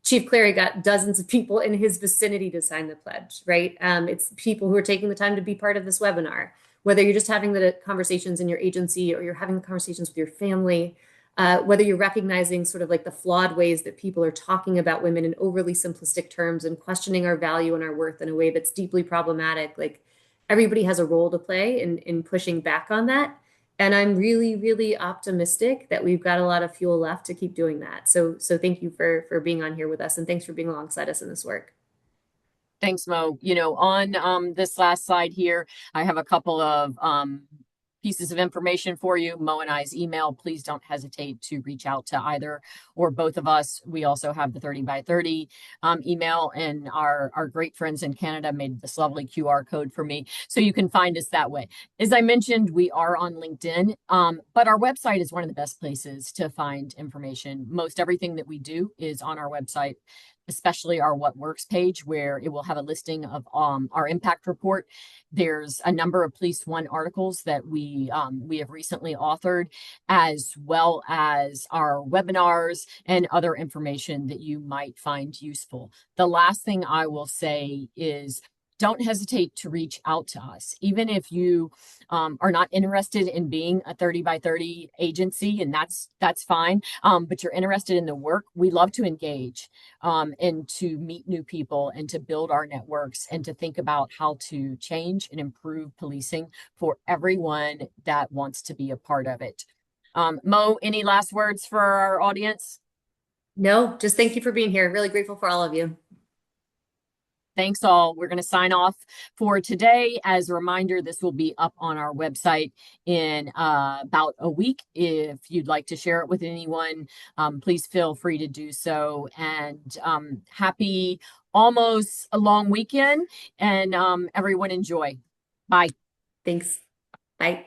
Chief Clary got dozens of people in his vicinity to sign the pledge, right? It's people who are taking the time to be part of this webinar. Whether you're just having the conversations in your agency or you're having the conversations with your family, whether you're recognizing sort of like the flawed ways that people are talking about women in overly simplistic terms and questioning our value and our worth in a way that's deeply problematic, like everybody has a role to play in pushing back on that. And I'm really optimistic that we've got a lot of fuel left to keep doing that. So thank you for being on here with us, and thanks for being alongside us in this work. Thanks, Mo. You know, on this last slide here, I have a couple of pieces of information for you. Mo and I's email. Please don't hesitate to reach out to either or both of us. We also have the 30 by 30 email, and our great friends in Canada made this lovely QR code for me, so you can find us that way. As I mentioned, we are on LinkedIn, but our website is one of the best places to find information. Most everything that we do is on our website, especially our What Works page, where it will have a listing of our impact report. There's a number of Police One articles that we have recently authored, as well as our webinars and other information that you might find useful. The last thing I will say is, don't hesitate to reach out to us. Even if you are not interested in being a 30 by 30 agency, and that's fine, but you're interested in the work, we love to engage and to meet new people and to build our networks and to think about how to change and improve policing for everyone that wants to be a part of it. Mo, any last words for our audience? No, just thank you for being here. Really grateful for all of you. Thanks all. We're going to sign off for today. As a reminder, this will be up on our website in about a week. If you'd like to share it with anyone, please feel free to do so. And happy almost a long weekend, and everyone enjoy. Bye. Thanks. Bye.